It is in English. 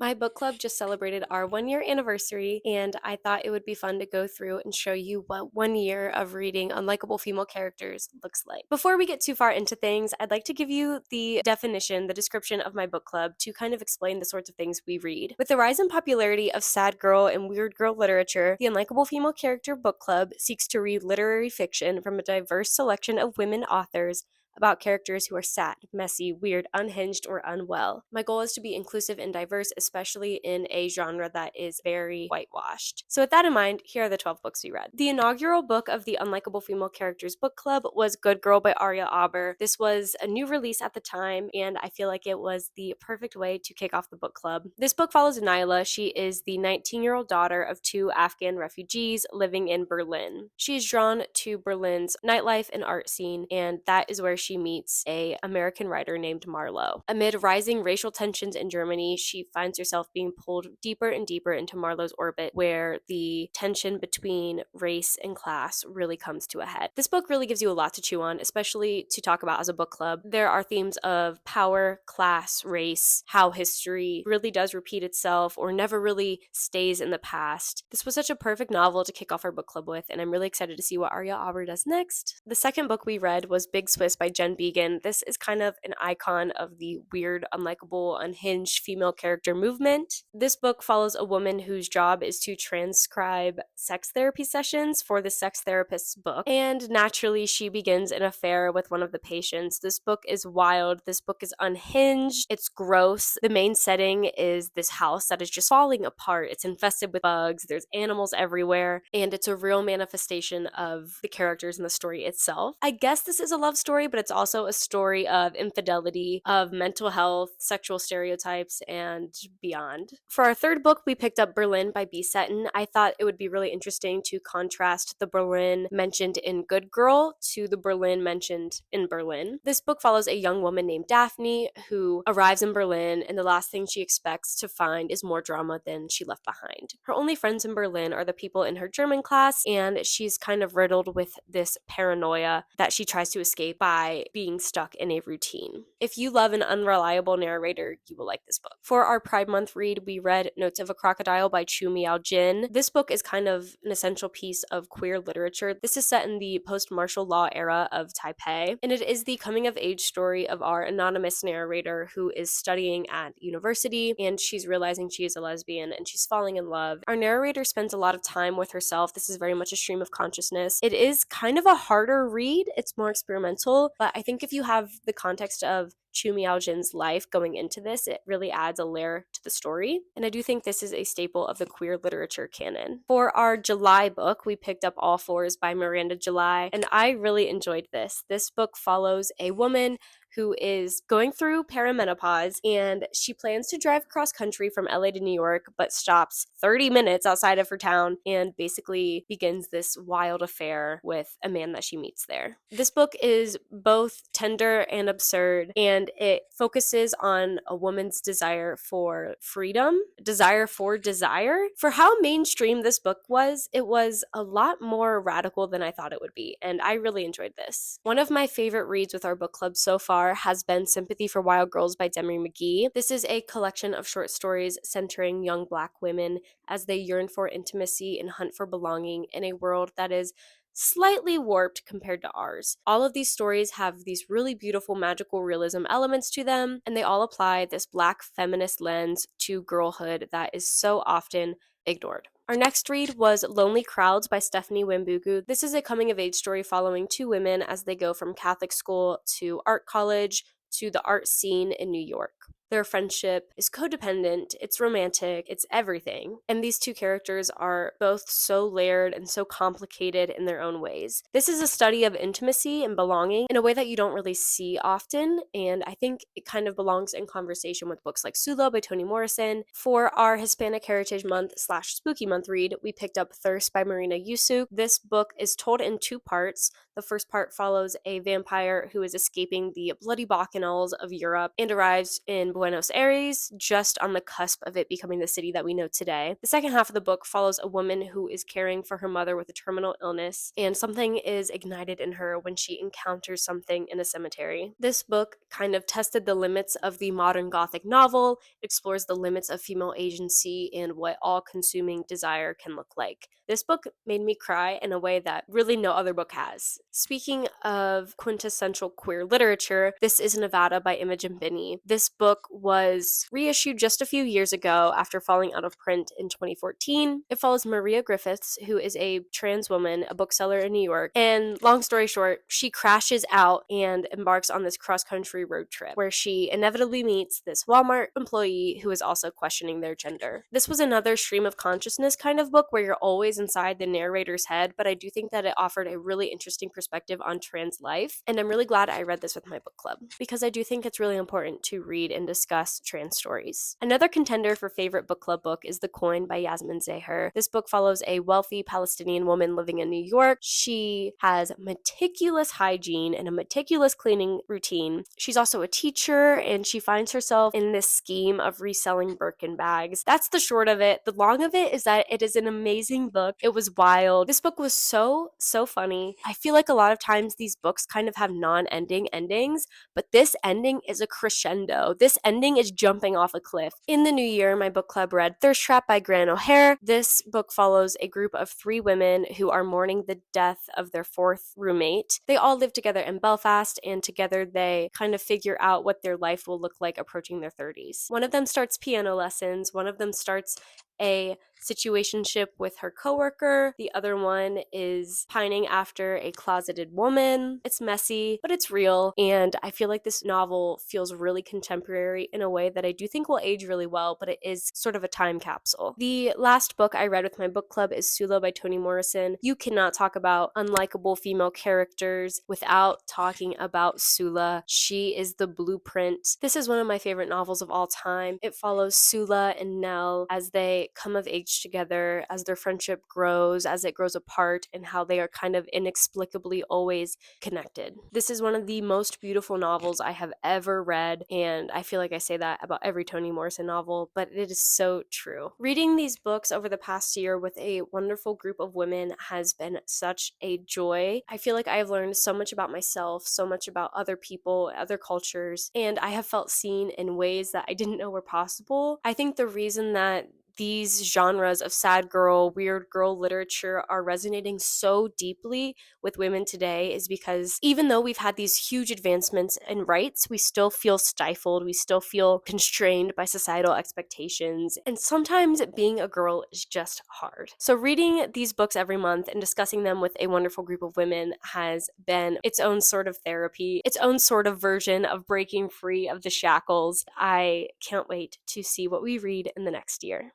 My book club just celebrated our 1 year anniversary, and I thought it would be fun to go through and show you what 1 year of reading unlikable female characters looks like. Before we get too far into things, I'd like to give you the definition, the description of my book club to kind of explain the sorts of things we read. With the rise in popularity of sad girl and weird girl literature, the Unlikable Female Character Book Club seeks to read literary fiction from a diverse selection of women authors about characters who are sad, messy, weird, unhinged, or unwell. My goal is to be inclusive and diverse, especially in a genre that is very whitewashed. So with that in mind, here are the 12 books we read. The inaugural book of the Unlikable Female Characters Book Club was Good Girl by Aria Aber. This was a new release at the time, and I feel like it was the perfect way to kick off the book club. This book follows Nyla. She is the 19-year-old daughter of 2 Afghan refugees living in Berlin. She is drawn to Berlin's nightlife and art scene, and that is where she meets a American writer named Marlowe. Amid rising racial tensions in Germany, she finds herself being pulled deeper and deeper into Marlowe's orbit, where the tension between race and class really comes to a head. This book really gives you a lot to chew on, especially to talk about as a book club. There are themes of power, class, race, how history really does repeat itself or never really stays in the past. This was such a perfect novel to kick off our book club with, and I'm really excited to see what Aria Aber does next. The second book we read was Big Swiss by Jen Beagin. This is kind of an icon of the weird, unlikable, unhinged female character movement. This book follows a woman whose job is to transcribe sex therapy sessions for the sex therapist's book, and naturally she begins an affair with one of the patients. This book is wild. This book is unhinged. It's gross. The main setting is this house that is just falling apart. It's infested with bugs. There's animals everywhere, and it's a real manifestation of the characters in the story itself. I guess this is a love story, but it's also a story of infidelity, of mental health, sexual stereotypes, and beyond. For our third book, we picked up Berlin by Bea Setton. I thought it would be really interesting to contrast the Berlin mentioned in Good Girl to the Berlin mentioned in Berlin. This book follows a young woman named Daphne who arrives in Berlin, and the last thing she expects to find is more drama than she left behind. Her only friends in Berlin are the people in her German class, and she's kind of riddled with this paranoia that she tries to escape by being stuck in a routine. If you love an unreliable narrator, you will like this book. For our Pride Month read, we read Notes of a Crocodile by Miaojin. This book is kind of an essential piece of queer literature. This is set in the post-martial law era of Taipei, and it is the coming-of-age story of our anonymous narrator who is studying at university, and she's realizing she is a lesbian, and she's falling in love. Our narrator spends a lot of time with herself. This is very much a stream of consciousness. It is kind of a harder read. It's more experimental, but I think if you have the context of Miaojin's life going into this, it really adds a layer to the story, and I do think this is a staple of the queer literature canon. For our July book, we picked up All Fours by Miranda July, and I really enjoyed this. This book follows a woman who is going through perimenopause, and she plans to drive cross country from LA to New York, but stops 30 minutes outside of her town and basically begins this wild affair with a man that she meets there. This book is both tender and absurd, and it focuses on a woman's desire for freedom, desire for desire. For how mainstream this book was, it was a lot more radical than I thought it would be, and I really enjoyed this. One of my favorite reads with our book club so far has been Sympathy for Wild Girls by Demree McGhee. This is a collection of short stories centering young Black women as they yearn for intimacy and hunt for belonging in a world that is slightly warped compared to ours. All of these stories have these really beautiful magical realism elements to them, and they all apply this Black feminist lens to girlhood that is so often ignored. Our next read was Lonely Crowds by Stephanie Wambugu. This is a coming-of-age story following 2 women as they go from Catholic school to art college to the art scene in New York. Their friendship is codependent, it's romantic, it's everything. And these 2 characters are both so layered and so complicated in their own ways. This is a study of intimacy and belonging in a way that you don't really see often, and I think it kind of belongs in conversation with books like Sula by Toni Morrison. For our Hispanic Heritage Month / Spooky Month read, we picked up Thirst by Marina Yuszczuk. This book is told in 2 parts. The first part follows a vampire who is escaping the bloody bacchanals of Europe and arrives in Buenos Aires, just on the cusp of it becoming the city that we know today. The second half of the book follows a woman who is caring for her mother with a terminal illness, and something is ignited in her when she encounters something in a cemetery. This book kind of tested the limits of the modern Gothic novel, explores the limits of female agency and what all-consuming desire can look like. This book made me cry in a way that really no other book has. Speaking of quintessential queer literature, This is Nevada by Imogen Binnie. This book was reissued just a few years ago after falling out of print in 2014. It follows Maria Griffiths, who is a trans woman, a bookseller in New York, and long story short, she crashes out and embarks on this cross-country road trip where she inevitably meets this Walmart employee who is also questioning their gender. This was another stream of consciousness kind of book where you're always inside the narrator's head, but I do think that it offered a really interesting perspective on trans life, and I'm really glad I read this with my book club because I do think it's really important to read and discuss trans stories. Another contender for favorite book club book is The Coin by Yasmin Zaher. This book follows a wealthy Palestinian woman living in New York. She has meticulous hygiene and a meticulous cleaning routine. She's also a teacher, and she finds herself in this scheme of reselling Birkin bags. That's the short of it. The long of it is that it is an amazing book. It was wild. This book was so funny. I feel like a lot of times these books kind of have non-ending endings, but this ending is a crescendo. This ending is jumping off a cliff. In the new year, my book club read Thirst Trap by Grainne. This book follows a group of 3 women who are mourning the death of their 4th roommate. They all live together in Belfast, and together they kind of figure out what their life will look like approaching their 30s. One of them starts piano lessons, one of them starts a situationship with her coworker. The other one is pining after a closeted woman. It's messy, but it's real, and I feel like this novel feels really contemporary in a way that I do think will age really well, but it is sort of a time capsule. The last book I read with my book club is Sula by Toni Morrison. You cannot talk about unlikable female characters without talking about Sula. She is the blueprint. This is one of my favorite novels of all time. It follows Sula and Nell as they come of age together, as their friendship grows, as it grows apart, and how they are kind of inexplicably always connected. This is one of the most beautiful novels I have ever read, and I feel like I say that about every Toni Morrison novel, but it is so true. Reading these books over the past year with a wonderful group of women has been such a joy. I feel like I have learned so much about myself, so much about other people, other cultures, and I have felt seen in ways that I didn't know were possible. I think the reason that these genres of sad girl, weird girl literature are resonating so deeply with women today is because even though we've had these huge advancements in rights, we still feel stifled, we still feel constrained by societal expectations, and sometimes being a girl is just hard. So reading these books every month and discussing them with a wonderful group of women has been its own sort of therapy, its own sort of version of breaking free of the shackles. I can't wait to see what we read in the next year.